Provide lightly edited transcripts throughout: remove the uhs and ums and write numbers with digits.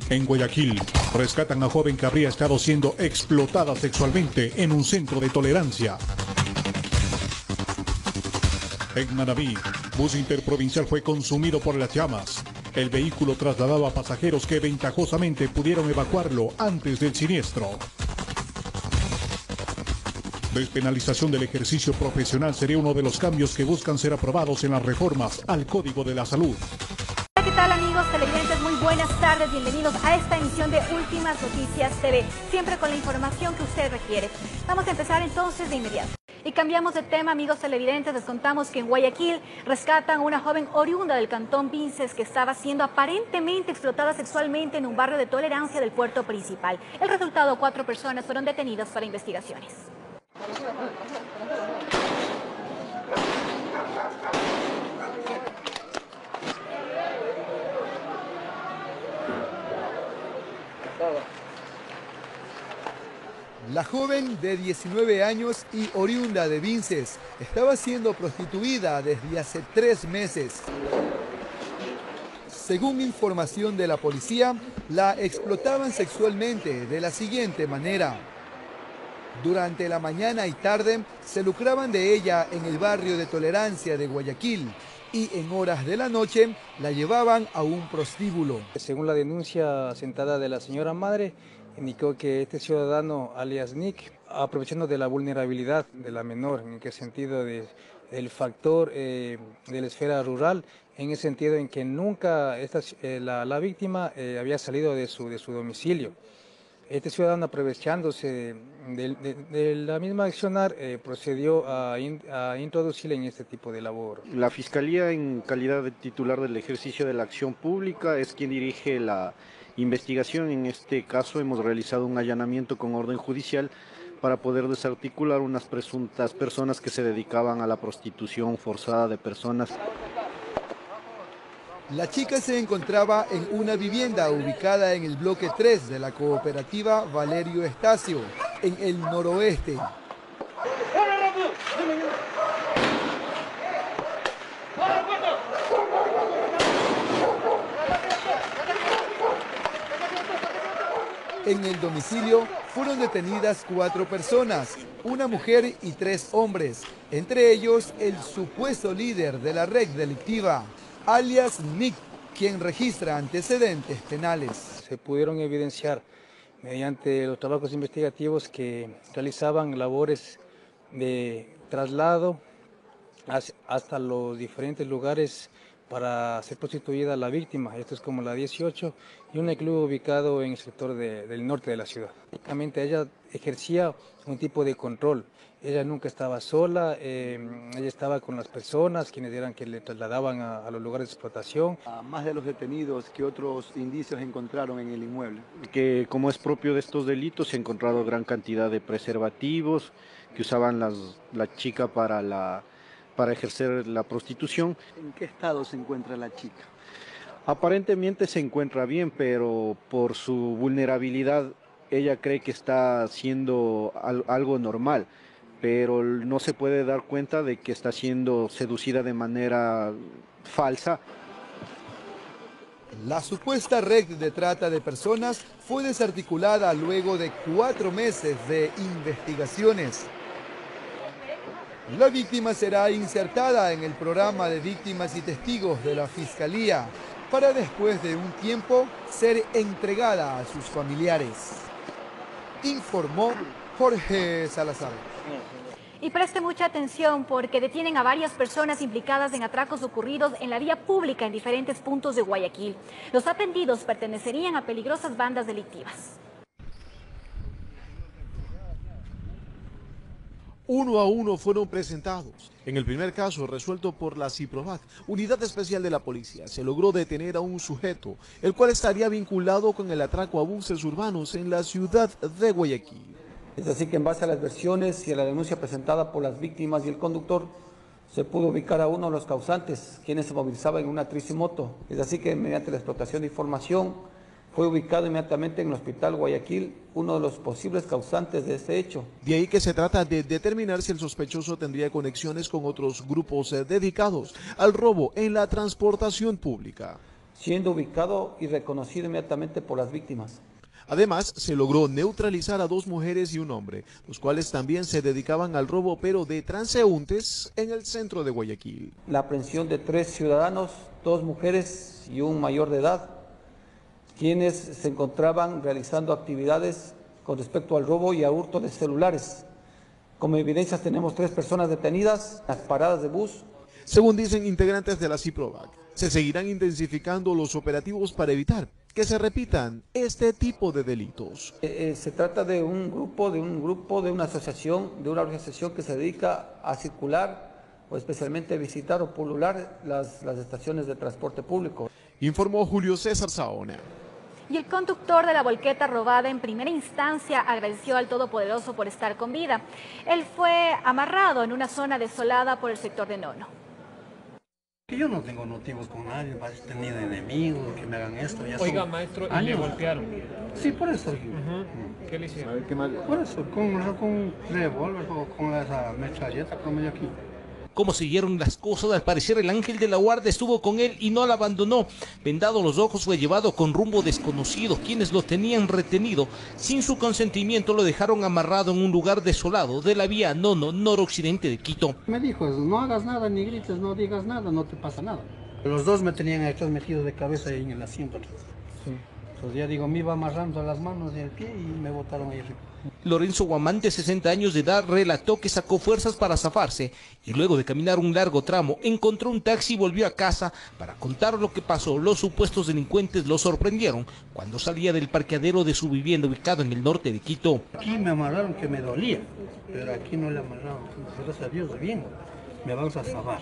En Guayaquil, rescatan a joven que habría estado siendo explotada sexualmente en un centro de tolerancia. En Manabí, bus interprovincial fue consumido por las llamas. El vehículo trasladaba pasajeros que ventajosamente pudieron evacuarlo antes del siniestro. Despenalización del ejercicio profesional sería uno de los cambios que buscan ser aprobados en las reformas al Código de la Salud. ¿Qué tal, amigos televidentes? Muy buenas tardes, bienvenidos a esta emisión de Últimas Noticias TV, siempre con la información que usted requiere. Vamos a empezar entonces de inmediato. Y cambiamos de tema, amigos televidentes, les contamos que en Guayaquil rescatan a una joven oriunda del cantón Vinces que estaba siendo aparentemente explotada sexualmente en un barrio de tolerancia del puerto principal. El resultado, 4 personas fueron detenidas para investigaciones. La joven de 19 años y oriunda de Vinces estaba siendo prostituida desde hace 3 meses. Según información de la policía, la explotaban sexualmente de la siguiente manera. Durante la mañana y tarde se lucraban de ella en el barrio de tolerancia de Guayaquil y en horas de la noche la llevaban a un prostíbulo. Según la denuncia asentada de la señora madre, indicó que este ciudadano, alias Nick, aprovechando de la vulnerabilidad de la menor, ¿en qué sentido? Del factor de la esfera rural, en el sentido en que nunca la víctima había salido de su domicilio. Este ciudadano, aprovechándose de la misma accionar, procedió a introducirle en este tipo de labor. La Fiscalía, en calidad de titular del ejercicio de la acción pública, es quien dirige la investigación. En este caso hemos realizado un allanamiento con orden judicial para poder desarticular unas presuntas personas que se dedicaban a la prostitución forzada de personas. La chica se encontraba en una vivienda ubicada en el bloque 3 de la cooperativa Valerio Estacio, en el noroeste. En el domicilio fueron detenidas 4 personas, una mujer y 3 hombres, entre ellos el supuesto líder de la red delictiva, alias Nick, quien registra antecedentes penales. Se pudieron evidenciar mediante los trabajos investigativos que realizaban labores de traslado hasta los diferentes lugares para ser prostituida la víctima. Esto es como la 18 y un club ubicado en el sector del norte de la ciudad. Básicamente ella ejercía un tipo de control. Ella nunca estaba sola, ella estaba con las personas quienes eran que le trasladaban a los lugares de explotación. Más de los detenidos, ¿qué otros indicios encontraron en el inmueble? Que, como es propio de estos delitos, se ha encontrado gran cantidad de preservativos que usaban la chica para ejercer la prostitución. ¿En qué estado se encuentra la chica? Aparentemente se encuentra bien, pero por su vulnerabilidad ella cree que está haciendo algo normal, pero no se puede dar cuenta de que está siendo seducida de manera falsa. La supuesta red de trata de personas fue desarticulada luego de 4 meses de investigaciones. La víctima será insertada en el programa de víctimas y testigos de la Fiscalía para después de un tiempo ser entregada a sus familiares. Informó Jorge Salazar. Y preste mucha atención porque detienen a varias personas implicadas en atracos ocurridos en la vía pública en diferentes puntos de Guayaquil. Los aprendidos pertenecerían a peligrosas bandas delictivas. Uno a uno fueron presentados. En el primer caso, resuelto por la CIPROVAC, Unidad Especial de la Policía, se logró detener a un sujeto, el cual estaría vinculado con el atraco a buses urbanos en la ciudad de Guayaquil. Es así que en base a las versiones y a la denuncia presentada por las víctimas y el conductor, se pudo ubicar a uno de los causantes, quienes se movilizaban en una tricimoto. Es así que mediante la explotación de información, fue ubicado inmediatamente en el Hospital Guayaquil uno de los posibles causantes de este hecho. De ahí que se trata de determinar si el sospechoso tendría conexiones con otros grupos dedicados al robo en la transportación pública. siendo ubicado y reconocido inmediatamente por las víctimas. Además, se logró neutralizar a 2 mujeres y un hombre, los cuales también se dedicaban al robo, pero de transeúntes en el centro de Guayaquil. La aprehensión de 3 ciudadanos, 2 mujeres y un mayor de edad, quienes se encontraban realizando actividades con respecto al robo y a hurto de celulares. Como evidencias tenemos 3 personas detenidas, las paradas de bus. Según dicen integrantes de la CIPROVAC, se seguirán intensificando los operativos para evitar que se repitan este tipo de delitos. Se trata de una asociación, de una organización que se dedica a circular o especialmente visitar o pulular las estaciones de transporte público. Informó Julio César Saona. Y el conductor de la volqueta robada en primera instancia agradeció al Todopoderoso por estar con vida. Él fue amarrado en una zona desolada por el sector de Nono. Yo no tengo motivos con nadie, he tenido enemigos que me hagan esto. Ya oiga, maestro, ¿y le golpearon? Sí, por eso. ¿Qué le hicieron? A ver, ¿qué más? Por eso, con revólver o con esa metralleta como yo aquí. Cómo siguieron las cosas, al parecer el ángel de la guarda estuvo con él y no la abandonó. Vendado los ojos, fue llevado con rumbo desconocido. Quienes lo tenían retenido, sin su consentimiento, lo dejaron amarrado en un lugar desolado de la vía Nono, noroccidente de Quito. Me dijo, no hagas nada, ni grites, no digas nada, no te pasa nada. Los 2 me tenían atrás metidos de cabeza ahí en el asiento. Sí. Entonces ya digo, me iba amarrando las manos y el pie y me botaron ahí arriba. Lorenzo Guamán, de 60 años de edad, relató que sacó fuerzas para zafarse y luego de caminar un largo tramo encontró un taxi y volvió a casa para contar lo que pasó. Los supuestos delincuentes lo sorprendieron cuando salía del parqueadero de su vivienda ubicado en el norte de Quito. Aquí me amarraron que me dolía, pero aquí no le amarraron. Gracias a Dios, bien, me vamos a zafar.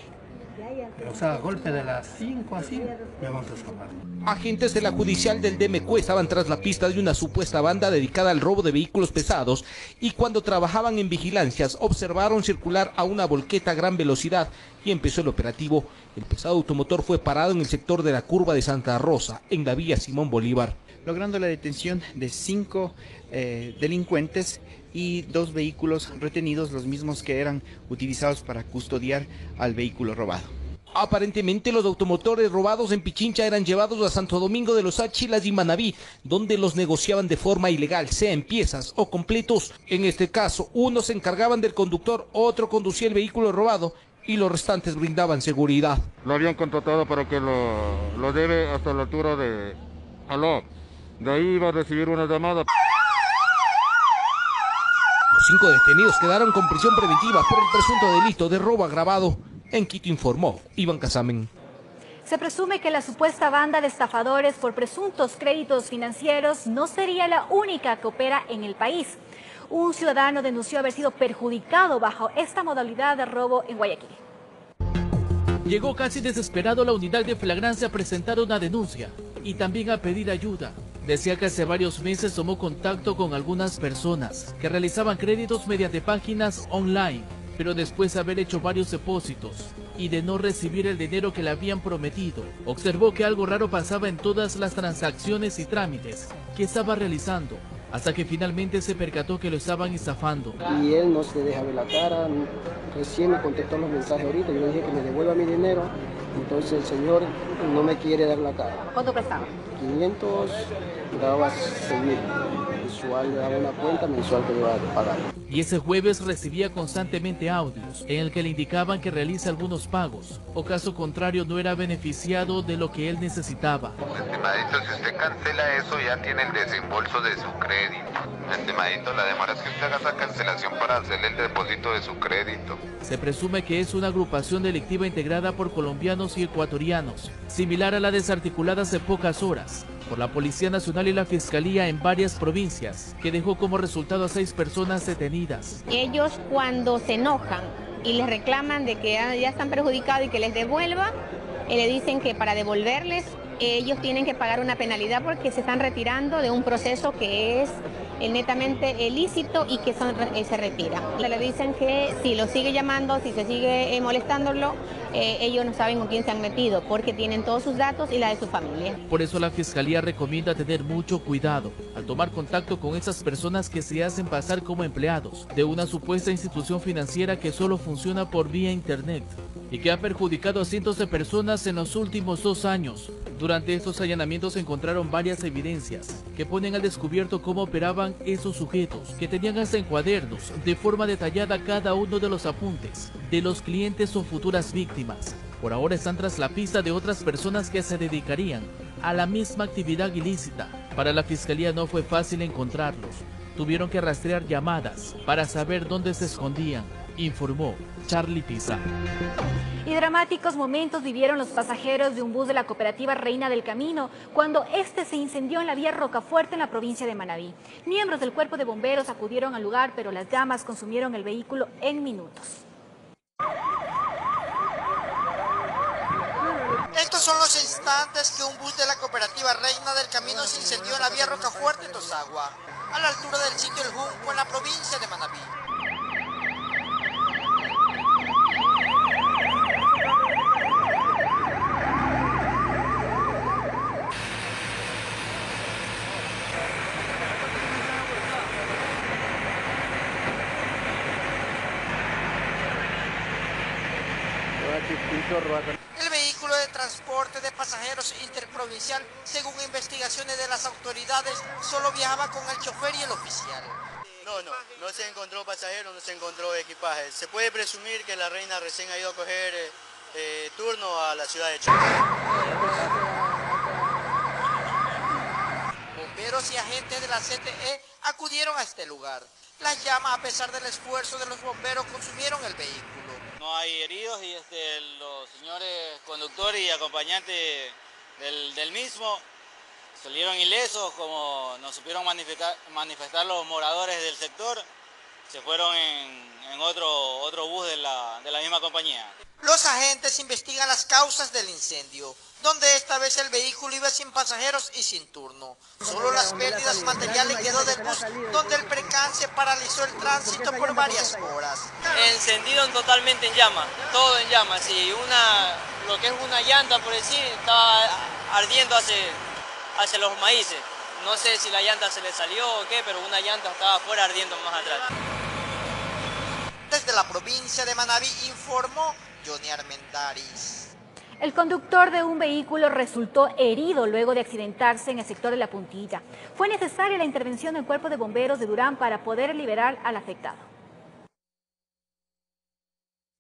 O sea, a golpe de las 5 así, me vamos a zafar. Agentes de la judicial del DMQ estaban tras la pista de una supuesta banda dedicada al robo de vehículos pesados y cuando trabajaban en vigilancias observaron circular a una volqueta a gran velocidad y empezó el operativo. El pesado automotor fue parado en el sector de la curva de Santa Rosa, en la vía Simón Bolívar, logrando la detención de 5 delincuentes y 2 vehículos retenidos, los mismos que eran utilizados para custodiar al vehículo robado. Aparentemente los automotores robados en Pichincha eran llevados a Santo Domingo de los Áchilas y Manabí, donde los negociaban de forma ilegal, sea en piezas o completos. En este caso, unos se encargaban del conductor, otro conducía el vehículo robado y los restantes brindaban seguridad. Lo habían contratado para que lo lleve hasta la altura de Aló. De ahí iba a recibir una llamada. Los 5 detenidos quedaron con prisión preventiva por el presunto delito de robo agravado. En Quito informó Iván Casamen. Se presume que la supuesta banda de estafadores por presuntos créditos financieros no sería la única que opera en el país. Un ciudadano denunció haber sido perjudicado bajo esta modalidad de robo en Guayaquil. Llegó casi desesperado a la unidad de flagrancia a presentar una denuncia y también a pedir ayuda. Decía que hace varios meses tomó contacto con algunas personas que realizaban créditos mediante páginas online, pero después de haber hecho varios depósitos y de no recibir el dinero que le habían prometido, observó que algo raro pasaba en todas las transacciones y trámites que estaba realizando, hasta que finalmente se percató que lo estaban estafando. Y él no se deja ver la cara, recién me contestó los mensajes ahorita, yo le dije que me devuelva mi dinero, entonces el señor no me quiere dar la cara. ¿Cuánto prestaba? 500, daba 6.000. Mensual, le daba una cuenta mensual que le iba a pagar. Y ese jueves recibía constantemente audios en el que le indicaban que realice algunos pagos, o caso contrario no era beneficiado de lo que él necesitaba. Estimadito, si usted cancela eso ya tiene el desembolso de su crédito. Estimadito, la demora es que usted haga esa cancelación para hacerle el depósito de su crédito. Se presume que es una agrupación delictiva integrada por colombianos y ecuatorianos, similar a la desarticulada hace pocas horas por la Policía Nacional y la Fiscalía en varias provincias, que dejó como resultado a 6 personas detenidas. Ellos cuando se enojan y les reclaman de que ya están perjudicados y que les devuelva, le dicen que para devolverles ellos tienen que pagar una penalidad porque se están retirando de un proceso que es netamente ilícito y que se retira. Le dicen que si lo sigue llamando, si se sigue molestándolo, ellos no saben con quién se han metido porque tienen todos sus datos y la de su familia. Por eso la Fiscalía recomienda tener mucho cuidado al tomar contacto con esas personas que se hacen pasar como empleados de una supuesta institución financiera que solo funciona por vía internet y que ha perjudicado a cientos de personas en los últimos 2 años. Durante estos allanamientos se encontraron varias evidencias que ponen al descubierto cómo operaban esos sujetos, que tenían hasta en cuadernos de forma detallada cada uno de los apuntes de los clientes o futuras víctimas. Por ahora están tras la pista de otras personas que se dedicarían a la misma actividad ilícita. Para la fiscalía no fue fácil encontrarlos. Tuvieron que rastrear llamadas para saber dónde se escondían, informó Charlie Pisa. Y dramáticos momentos vivieron los pasajeros de un bus de la cooperativa Reina del Camino cuando este se incendió en la vía Rocafuerte en la provincia de Manabí. Miembros del cuerpo de bomberos acudieron al lugar, pero las llamas consumieron el vehículo en minutos. Estos son los instantes que un bus de la cooperativa Reina del Camino se incendió en la vía Rocafuerte, Tosagua, a la altura del sitio El Junco, en la provincia de Manabí. El vehículo de transporte de pasajeros interprovincial, según investigaciones de las autoridades, solo viajaba con el chofer y el oficial. No se encontró pasajeros, no se encontró equipaje. Se puede presumir que la Reina recién ha ido a coger turno a la ciudad de Chile. Bomberos y agentes de la CTE acudieron a este lugar. Las llamas, a pesar del esfuerzo de los bomberos, consumieron el vehículo. No hay heridos y los señores conductores y acompañantes del mismo salieron ilesos, como nos supieron manifestar los moradores del sector. Se fueron en otro bus de la misma compañía. Los agentes investigan las causas del incendio, donde esta vez el vehículo iba sin pasajeros y sin turno. Solo las pérdidas materiales quedó del bus, donde el percance paralizó el tránsito por varias horas. Encendido totalmente en llamas, todo en llamas. Y lo que es una llanta, por decir, estaba ardiendo hacia los maíces. No sé si la llanta se le salió o qué, pero una llanta estaba afuera ardiendo más atrás. Desde la provincia de Manabí informó Johnny Armendáriz. El conductor de un vehículo resultó herido luego de accidentarse en el sector de La Puntilla. Fue necesaria la intervención del Cuerpo de Bomberos de Durán para poder liberar al afectado.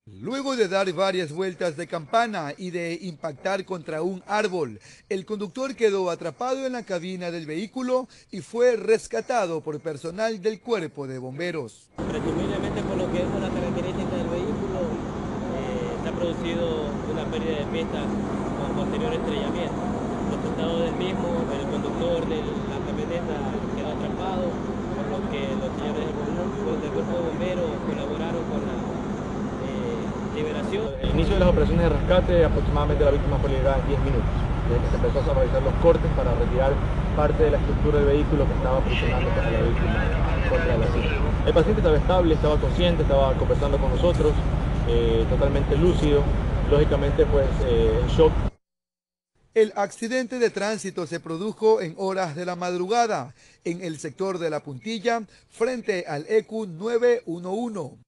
Luego de dar varias vueltas de campana y de impactar contra un árbol, el conductor quedó atrapado en la cabina del vehículo y fue rescatado por personal del Cuerpo de Bomberos. Presumiblemente, por lo que es la característica del vehículo, se ha producido una pérdida de pista con posterior estrellamiento. Resultado del mismo, el conductor de la camioneta quedó atrapado, por lo que los señores del Cuerpo de Bomberos colaboraron con la liberación. El inicio de las operaciones de rescate, aproximadamente la víctima fue liberada en 10 minutos, desde que se empezó a realizar los cortes para retirar parte de la estructura del vehículo que estaba presionando para la víctima contra la silla. El paciente estaba estable, estaba consciente, estaba conversando con nosotros, totalmente lúcido, lógicamente pues en shock. El accidente de tránsito se produjo en horas de la madrugada en el sector de La Puntilla frente al EQ 911.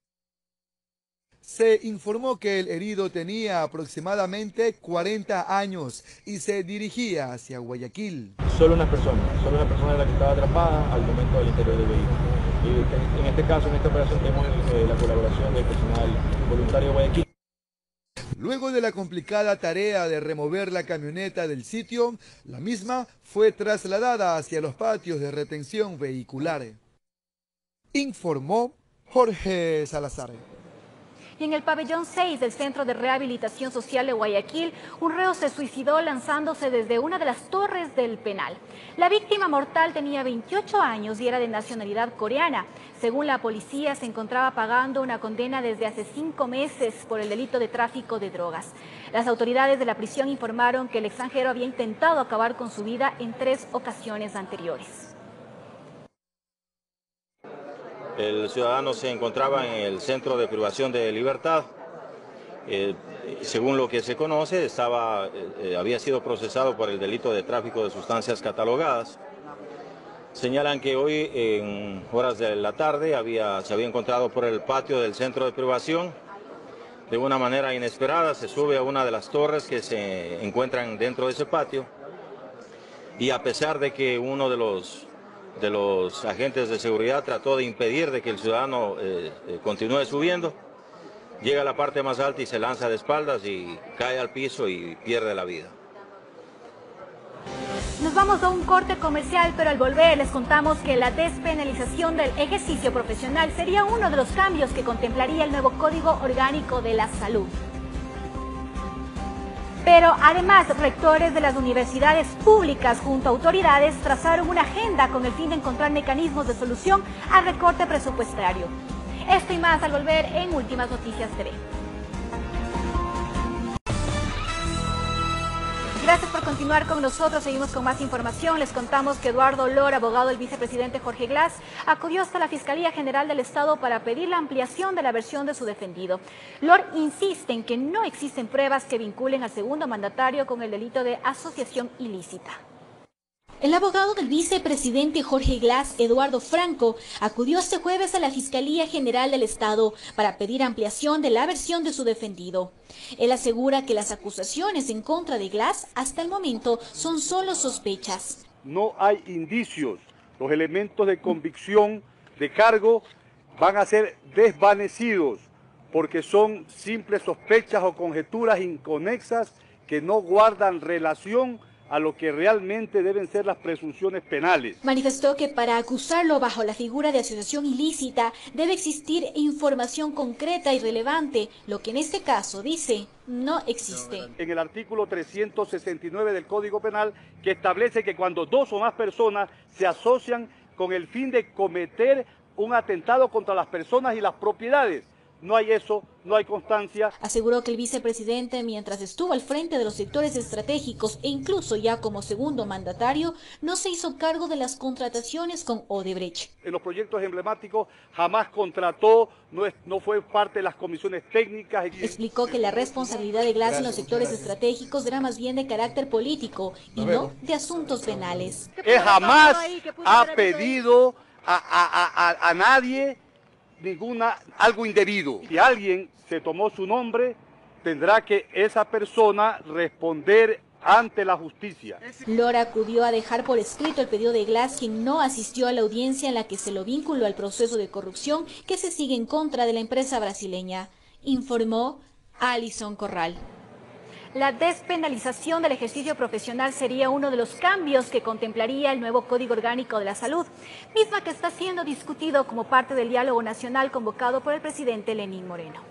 Se informó que el herido tenía aproximadamente 40 años y se dirigía hacia Guayaquil. Solo una persona era la que estaba atrapada al momento del interior del vehículo. Y en este caso, en esta operación, tenemos la colaboración del personal voluntario de Guayaquil. Luego de la complicada tarea de remover la camioneta del sitio, la misma fue trasladada hacia los patios de retención vehicular. Informó Jorge Salazar. Y en el pabellón 6 del Centro de Rehabilitación Social de Guayaquil, un reo se suicidó lanzándose desde una de las torres del penal. La víctima mortal tenía 28 años y era de nacionalidad coreana. Según la policía, se encontraba pagando una condena desde hace 5 meses por el delito de tráfico de drogas. Las autoridades de la prisión informaron que el extranjero había intentado acabar con su vida en 3 ocasiones anteriores. El ciudadano se encontraba en el centro de privación de libertad. Según lo que se conoce, había sido procesado por el delito de tráfico de sustancias catalogadas. Señalan que hoy, en horas de la tarde, se había encontrado por el patio del centro de privación. De una manera inesperada se sube a una de las torres que se encuentran dentro de ese patio y a pesar de que uno de los agentes de seguridad trató de impedir de que el ciudadano continúe subiendo, llega a la parte más alta y se lanza de espaldas y cae al piso y pierde la vida. Nos vamos a un corte comercial, pero al volver les contamos que la despenalización del ejercicio profesional sería uno de los cambios que contemplaría el nuevo Código Orgánico de la Salud. Pero además, rectores de las universidades públicas junto a autoridades trazaron una agenda con el fin de encontrar mecanismos de solución al recorte presupuestario. Esto y más al volver en Últimas Noticias TV. Gracias por continuar con nosotros. Seguimos con más información. Les contamos que Eduardo Lor, abogado del vicepresidente Jorge Glass, acudió hasta la Fiscalía General del Estado para pedir la ampliación de la versión de su defendido. Lor insiste en que no existen pruebas que vinculen al segundo mandatario con el delito de asociación ilícita. El abogado del vicepresidente Jorge Glass, Eduardo Franco, acudió este jueves a la Fiscalía General del Estado para pedir ampliación de la versión de su defendido. Él asegura que las acusaciones en contra de Glass hasta el momento son solo sospechas. No hay indicios. Los elementos de convicción de cargo van a ser desvanecidos porque son simples sospechas o conjeturas inconexas que no guardan relación a lo que realmente deben ser las presunciones penales. Manifestó que para acusarlo bajo la figura de asociación ilícita debe existir información concreta y relevante, lo que en este caso, dice, no existe. En el artículo 369 del Código Penal, que establece que cuando dos o más personas se asocian con el fin de cometer un atentado contra las personas y las propiedades, no hay eso, no hay constancia. Aseguró que el vicepresidente, mientras estuvo al frente de los sectores estratégicos e incluso ya como segundo mandatario, no se hizo cargo de las contrataciones con Odebrecht. En los proyectos emblemáticos jamás contrató, no fue parte de las comisiones técnicas. Explicó que la responsabilidad de Glass en los sectores estratégicos era más bien de carácter político y no de asuntos penales. Él jamás ha pedido a nadie algo indebido. Si alguien se tomó su nombre, tendrá que esa persona responder ante la justicia. Lora acudió a dejar por escrito el pedido de Glass, quien no asistió a la audiencia en la que se lo vinculó al proceso de corrupción que se sigue en contra de la empresa brasileña, informó Alison Corral. La despenalización del ejercicio profesional sería uno de los cambios que contemplaría el nuevo Código Orgánico de la Salud, misma que está siendo discutido como parte del diálogo nacional convocado por el presidente Lenín Moreno.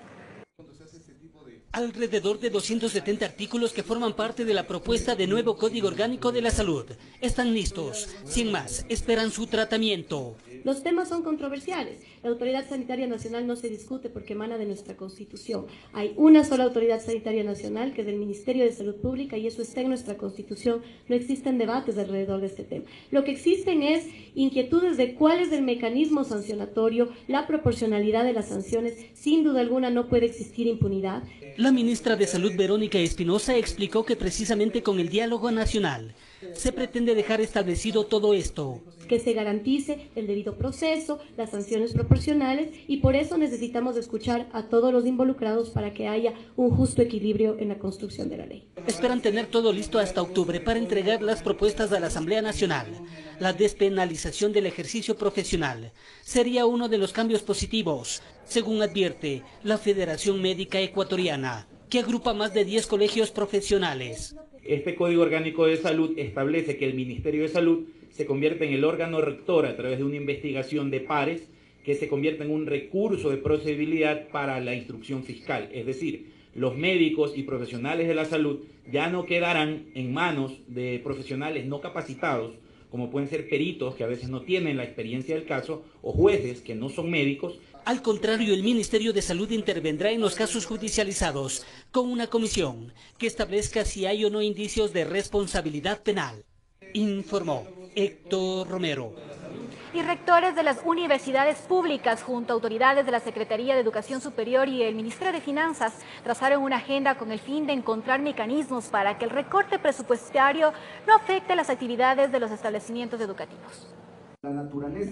Alrededor de 270 artículos que forman parte de la propuesta de nuevo Código Orgánico de la Salud están listos. Sin más, esperan su tratamiento. Los temas son controversiales. La Autoridad Sanitaria Nacional no se discute porque emana de nuestra Constitución. Hay una sola Autoridad Sanitaria Nacional, que es del Ministerio de Salud Pública, y eso está en nuestra Constitución. No existen debates alrededor de este tema. Lo que existen es inquietudes de cuál es el mecanismo sancionatorio, la proporcionalidad de las sanciones. Sin duda alguna no puede existir impunidad. La ministra de Salud, Verónica Espinosa, explicó que precisamente con el diálogo nacional se pretende dejar establecido todo esto. Que se garantice el debido proceso, las sanciones proporcionales, y por eso necesitamos escuchar a todos los involucrados para que haya un justo equilibrio en la construcción de la ley. Esperan tener todo listo hasta octubre para entregar las propuestas a la Asamblea Nacional. La despenalización del ejercicio profesional sería uno de los cambios positivos, según advierte la Federación Médica Ecuatoriana, que agrupa más de 10 colegios profesionales. Este Código Orgánico de Salud establece que el Ministerio de Salud se convierte en el órgano rector a través de una investigación de pares que se convierte en un recurso de procedibilidad para la instrucción fiscal. Es decir, los médicos y profesionales de la salud ya no quedarán en manos de profesionales no capacitados, como pueden ser peritos que a veces no tienen la experiencia del caso, o jueces que no son médicos. Al contrario, el Ministerio de Salud intervendrá en los casos judicializados con una comisión que establezca si hay o no indicios de responsabilidad penal, informó Héctor Romero. Y rectores de las universidades públicas junto a autoridades de la Secretaría de Educación Superior y el Ministerio de Finanzas trazaron una agenda con el fin de encontrar mecanismos para que el recorte presupuestario no afecte las actividades de los establecimientos educativos.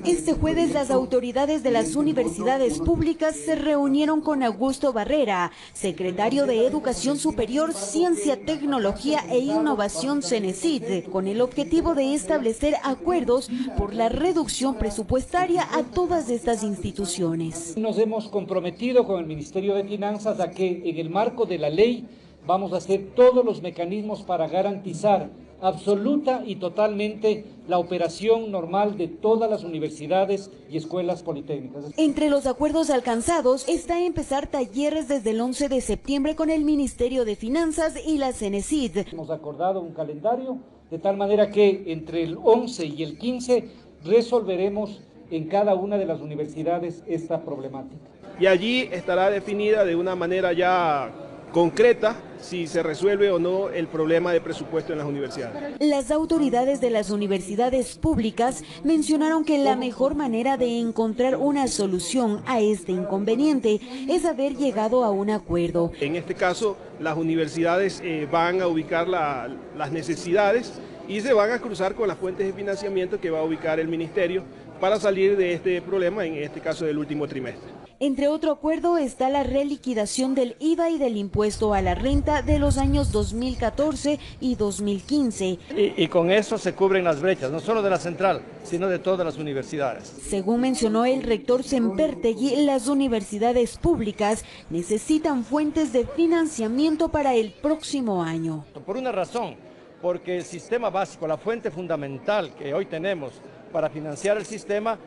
Este jueves las autoridades de las universidades públicas se reunieron con Augusto Barrera, secretario de Educación Superior, Ciencia, Tecnología e Innovación CENESID, con el objetivo de establecer acuerdos por la reducción presupuestaria a todas estas instituciones. Nos hemos comprometido con el Ministerio de Finanzas a que en el marco de la ley vamos a hacer todos los mecanismos para garantizar absoluta y totalmente la operación normal de todas las universidades y escuelas politécnicas. Entre los acuerdos alcanzados está empezar talleres desde el 11 de septiembre con el Ministerio de Finanzas y la CENESID. Hemos acordado un calendario de tal manera que entre el 11 y el 15 resolveremos en cada una de las universidades esta problemática. Y allí estará definida de una manera ya concreta si se resuelve o no el problema de presupuesto en las universidades. Las autoridades de las universidades públicas mencionaron que la mejor manera de encontrar una solución a este inconveniente es haber llegado a un acuerdo. En este caso, las universidades van a ubicar las necesidades y se van a cruzar con las fuentes de financiamiento que va a ubicar el ministerio para salir de este problema, en este caso del último trimestre. Entre otro acuerdo está la reliquidación del IVA y del impuesto a la renta de los años 2014 y 2015. Y con eso se cubren las brechas, no solo de la central, sino de todas las universidades. Según mencionó el rector Sempertegui, las universidades públicas necesitan fuentes de financiamiento para el próximo año. Por una razón, porque el sistema básico, la fuente fundamental que hoy tenemos para financiar el sistema,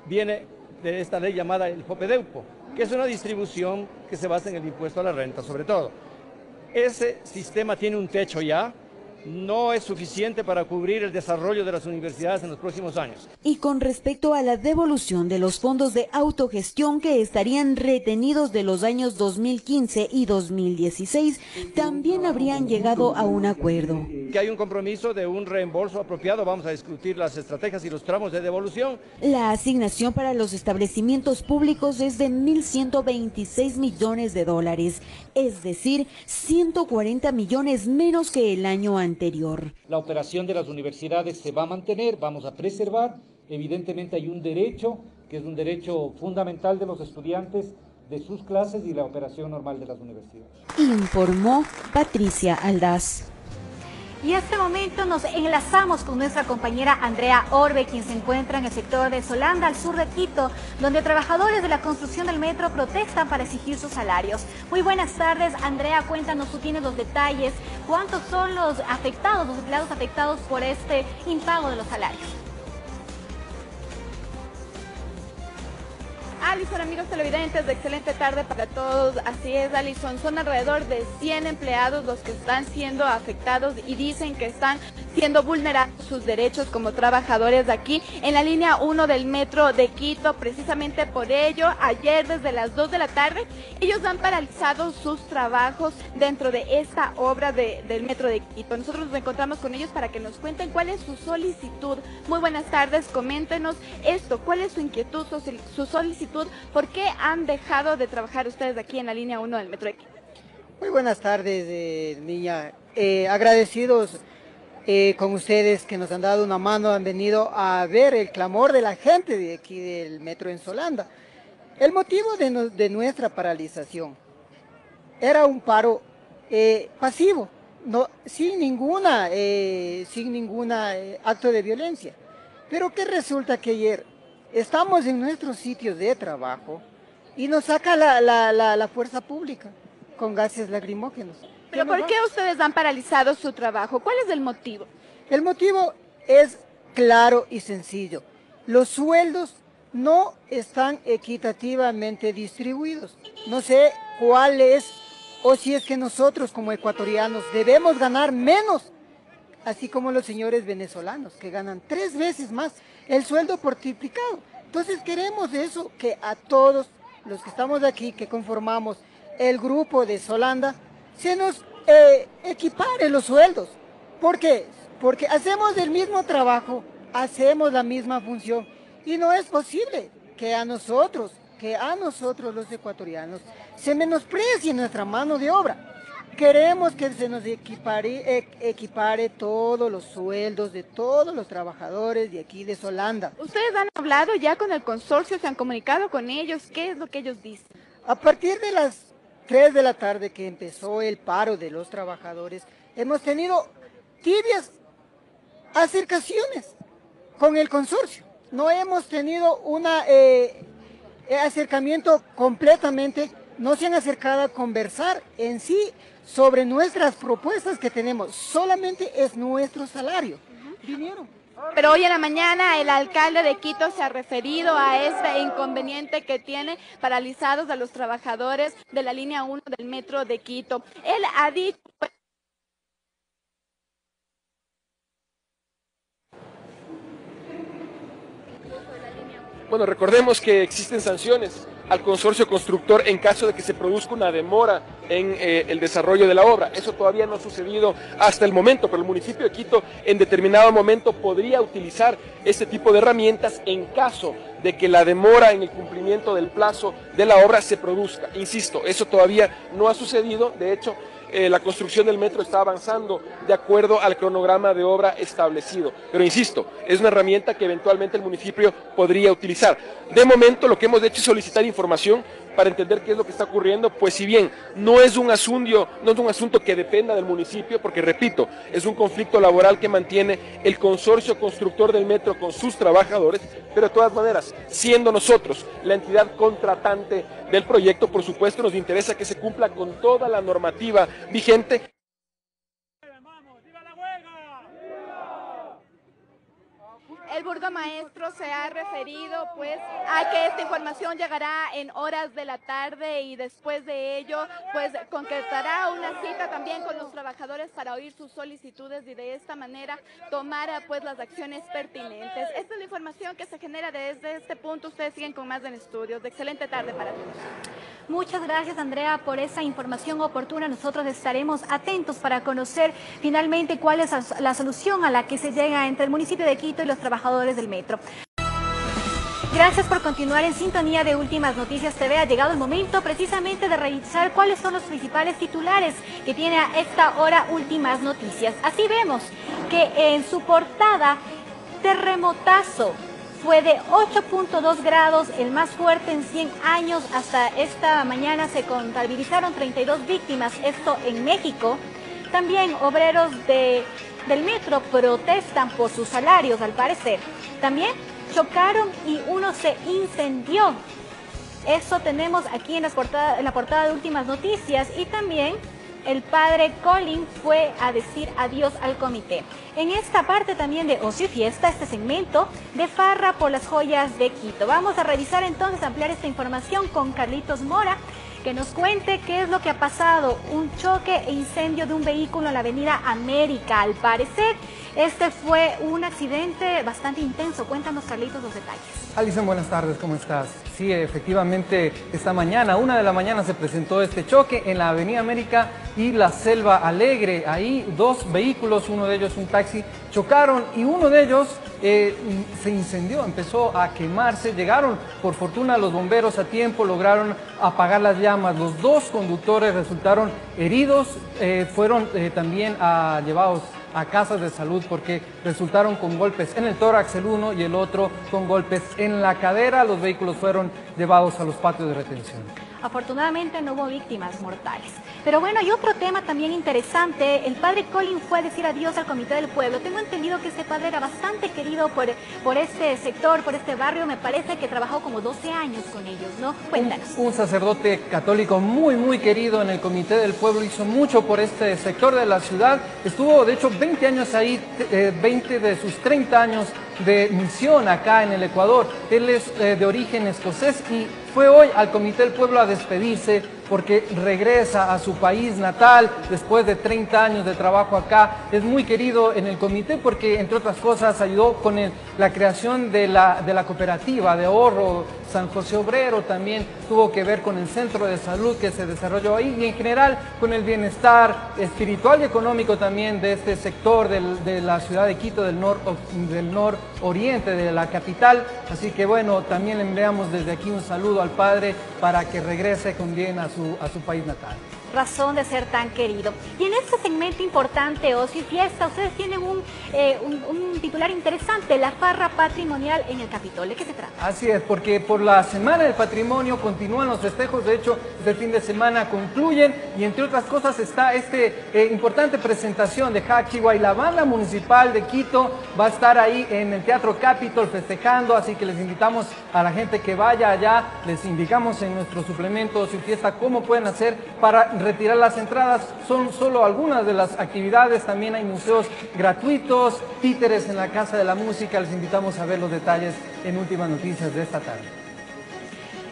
viene de esta ley llamada el FOPEDEUPO, que es una distribución que se basa en el impuesto a la renta sobre todo. Ese sistema tiene un techo ya, no es suficiente para cubrir el desarrollo de las universidades en los próximos años. Y con respecto a la devolución de los fondos de autogestión que estarían retenidos de los años 2015 y 2016, también habrían llegado a un acuerdo. Que hay un compromiso de un reembolso apropiado, vamos a discutir las estrategias y los tramos de devolución. La asignación para los establecimientos públicos es de 1.126 millones de dólares, es decir, 140 millones menos que el año anterior. La operación de las universidades se va a mantener, vamos a preservar. Evidentemente hay un derecho, que es un derecho fundamental de los estudiantes, de sus clases y la operación normal de las universidades. Informó Patricia Aldaz. Y a este momento nos enlazamos con nuestra compañera Andrea Orbe, quien se encuentra en el sector de Solanda, al sur de Quito, donde trabajadores de la construcción del metro protestan para exigir sus salarios. Muy buenas tardes, Andrea, cuéntanos, tú tienes los detalles. ¿Cuántos son los afectados, los empleados afectados por este impago de los salarios? Alison, amigos televidentes, de excelente tarde para todos. Así es, Alison, son alrededor de 100 empleados los que están siendo afectados y dicen que están siendo vulnerados sus derechos como trabajadores de aquí en la línea 1 del metro de Quito. Precisamente por ello, ayer desde las 2 de la tarde, ellos han paralizado sus trabajos dentro de esta obra del metro de Quito. Nosotros nos encontramos con ellos para que nos cuenten cuál es su solicitud. Muy buenas tardes, coméntenos esto, cuál es su inquietud, su solicitud. ¿Por qué han dejado de trabajar ustedes aquí en la línea 1 del metro de Quito? Muy buenas tardes, niña. Agradecidos con ustedes que nos han dado una mano, han venido a ver el clamor de la gente de aquí del metro en Solanda. El motivo de nuestra paralización era un paro pasivo, sin ninguna acto de violencia. Pero que resulta que ayer estamos en nuestros sitios de trabajo y nos saca la fuerza pública con gases lacrimógenos. ¿Pero por qué ustedes han paralizado su trabajo? ¿Cuál es el motivo? El motivo es claro y sencillo. Los sueldos no están equitativamente distribuidos. No sé cuál es, o si es que nosotros como ecuatorianos debemos ganar menos, así como los señores venezolanos que ganan 3 veces más el sueldo por triplicado. Entonces queremos eso, que a todos los que estamos aquí, que conformamos el grupo de Solanda, se nos equipare los sueldos. ¿Por qué? Porque hacemos el mismo trabajo, hacemos la misma función y no es posible que a nosotros los ecuatorianos se menosprecie nuestra mano de obra. queremos que se nos equipare todos los sueldos de todos los trabajadores de aquí de Solanda. ¿Ustedes han hablado ya con el consorcio, se han comunicado con ellos? ¿Qué es lo que ellos dicen? A partir de las 3 de la tarde que empezó el paro de los trabajadores, hemos tenido tibias acercaciones con el consorcio. No hemos tenido un acercamiento completamente, no se han acercado a conversar en sí sobre nuestras propuestas que tenemos, solamente es nuestro salario. Vinieron. Pero hoy en la mañana el alcalde de Quito se ha referido a este inconveniente que tiene paralizados a los trabajadores de la línea 1 del metro de Quito. Él ha dicho... Bueno, recordemos que existen sanciones al consorcio constructor en caso de que se produzca una demora en el desarrollo de la obra. Eso todavía no ha sucedido hasta el momento, pero el municipio de Quito en determinado momento podría utilizar este tipo de herramientas en caso de que la demora en el cumplimiento del plazo de la obra se produzca. Insisto, eso todavía no ha sucedido, de hecho, la construcción del metro está avanzando de acuerdo al cronograma de obra establecido. Pero insisto, es una herramienta que eventualmente el municipio podría utilizar. De momento lo que hemos hecho es solicitar información para entender qué es lo que está ocurriendo, pues si bien no es un asunto que dependa del municipio, porque repito, es un conflicto laboral que mantiene el consorcio constructor del metro con sus trabajadores, pero de todas maneras, siendo nosotros la entidad contratante del proyecto, por supuesto nos interesa que se cumpla con toda la normativa vigente. El burgomaestro se ha referido pues a que esta información llegará en horas de la tarde y después de ello pues concretará una cita también con los trabajadores para oír sus solicitudes y de esta manera tomar pues las acciones pertinentes. Esta es la información que se genera desde este punto. Ustedes siguen con más en estudios. De excelente tarde para todos. Muchas gracias, Andrea, por esa información oportuna. Nosotros estaremos atentos para conocer finalmente cuál es la solución a la que se llega entre el municipio de Quito y los trabajadores del metro. Gracias por continuar en sintonía de Últimas Noticias TV. Ha llegado el momento precisamente de revisar cuáles son los principales titulares que tiene a esta hora Últimas Noticias. Así vemos que en su portada, terremotazo. Fue de 8.2 grados, el más fuerte en 100 años. Hasta esta mañana se contabilizaron 32 víctimas, esto en México. También obreros del metro protestan por sus salarios, al parecer. También chocaron y uno se incendió. Eso tenemos aquí en la portada de Últimas Noticias. Y también el padre Colin fue a decir adiós al comité. En esta parte también de Ocio y Fiesta, este segmento de farra por las joyas de Quito. Vamos a revisar entonces, ampliar esta información con Carlitos Mora, que nos cuente qué es lo que ha pasado. Un choque e incendio de un vehículo en la avenida América. Al parecer, este fue un accidente bastante intenso. Cuéntanos, Carlitos, los detalles. Alison, buenas tardes, ¿cómo estás? Sí, efectivamente, esta mañana, 1 de la mañana, se presentó este choque en la avenida América y la Selva Alegre. Ahí 2 vehículos, uno de ellos un taxi, chocaron y uno de ellos se incendió, empezó a quemarse. Llegaron, por fortuna, los bomberos a tiempo, lograron apagar las llamas. Los 2 conductores resultaron heridos, fueron también llevados a casas de salud porque resultaron con golpes en el tórax el uno y el otro con golpes en la cadera. Los vehículos fueron llevados a los patios de retención. Afortunadamente no hubo víctimas mortales. Pero bueno, hay otro tema también interesante. El padre Colin fue a decir adiós al Comité del Pueblo. Tengo entendido que este padre era bastante querido por este sector, por este barrio. Me parece que trabajó como 12 años con ellos, ¿no? Cuéntanos. Un sacerdote católico muy querido en el Comité del Pueblo. Hizo mucho por este sector de la ciudad. Estuvo, de hecho, 20 años ahí, 20 de sus 30 años de misión acá en el Ecuador. Él es de origen escocés y fue hoy al Comité del Pueblo a despedirse porque regresa a su país natal después de 30 años de trabajo acá. Es muy querido en el comité porque, entre otras cosas, ayudó con la creación de la cooperativa de ahorro San José Obrero. También tuvo que ver con el centro de salud que se desarrolló ahí y en general con el bienestar espiritual y económico también de este sector de la ciudad de Quito, del nororiente de la capital. Así que bueno, también le enviamos desde aquí un saludo al padre para que regrese con bien a su país natal. razón de ser tan querido. Y en este segmento importante, Ocio y Fiesta, ustedes tienen un titular interesante, la farra patrimonial en el Capitolio. ¿De qué se trata? Así es, porque por la Semana del Patrimonio continúan los festejos, de hecho, este fin de semana concluyen, y entre otras cosas está importante presentación de Hachiwa, y la banda municipal de Quito va a estar ahí en el Teatro Capitol festejando, así que les invitamos a la gente que vaya allá, les indicamos en nuestro suplemento Ocio y Fiesta cómo pueden hacer para retirar las entradas. Son solo algunas de las actividades, también hay museos gratuitos, títeres en la Casa de la Música, les invitamos a ver los detalles en Últimas Noticias de esta tarde.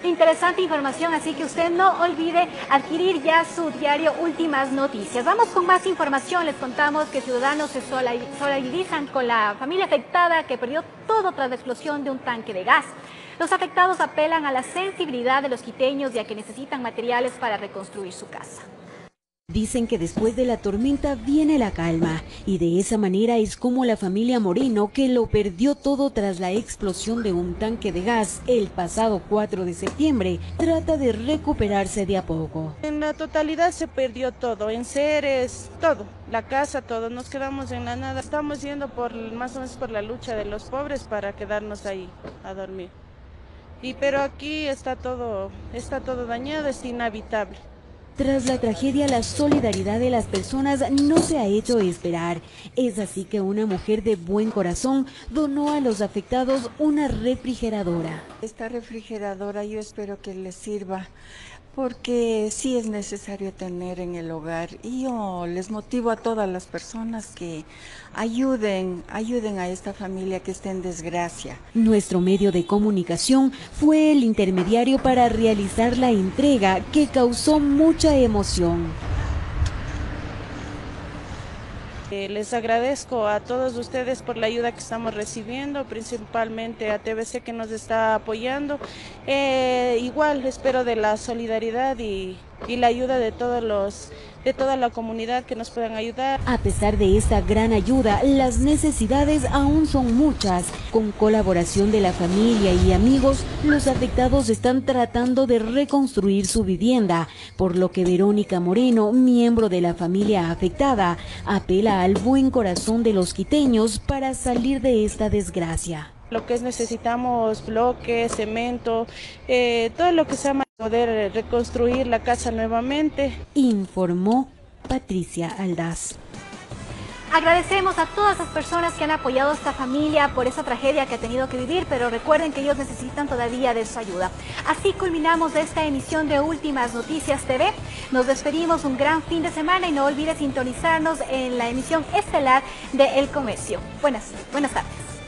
Interesante información, así que usted no olvide adquirir ya su diario Últimas Noticias. Vamos con más información. Les contamos que ciudadanos se solidarizan con la familia afectada que perdió todo tras la explosión de un tanque de gas. Los afectados apelan a la sensibilidad de los quiteños, ya que necesitan materiales para reconstruir su casa. Dicen que después de la tormenta viene la calma, y de esa manera es como la familia Moreno, que lo perdió todo tras la explosión de un tanque de gas el pasado 4 de septiembre, trata de recuperarse de a poco. En la totalidad se perdió todo, enseres, todo, la casa, todo, nos quedamos en la nada. Estamos yendo más o menos por la lucha de los pobres para quedarnos ahí a dormir. Pero aquí está todo dañado, es inhabitable. Tras la tragedia, la solidaridad de las personas no se ha hecho esperar. Es así que una mujer de buen corazón donó a los afectados una refrigeradora. Esta refrigeradora yo espero que les sirva, porque sí es necesario tener en el hogar, y yo les motivo a todas las personas que ayuden a esta familia que está en desgracia. Nuestro medio de comunicación fue el intermediario para realizar la entrega, que causó mucha emoción. Les agradezco a todos ustedes por la ayuda que estamos recibiendo, principalmente a TVC que nos está apoyando. Igual espero de la solidaridad y la ayuda de toda la comunidad que nos puedan ayudar. A pesar de esta gran ayuda, las necesidades aún son muchas. Con colaboración de la familia y amigos, los afectados están tratando de reconstruir su vivienda, por lo que Verónica Moreno, miembro de la familia afectada, apela al buen corazón de los quiteños para salir de esta desgracia. Lo que necesitamos bloques, cemento, todo lo que sea para poder reconstruir la casa nuevamente. Informó Patricia Aldaz. Agradecemos a todas las personas que han apoyado a esta familia por esa tragedia que ha tenido que vivir, pero recuerden que ellos necesitan todavía de su ayuda. Así culminamos esta emisión de Últimas Noticias TV. Nos despedimos, un gran fin de semana, y no olvides sintonizarnos en la emisión estelar de El Comercio. Buenas tardes.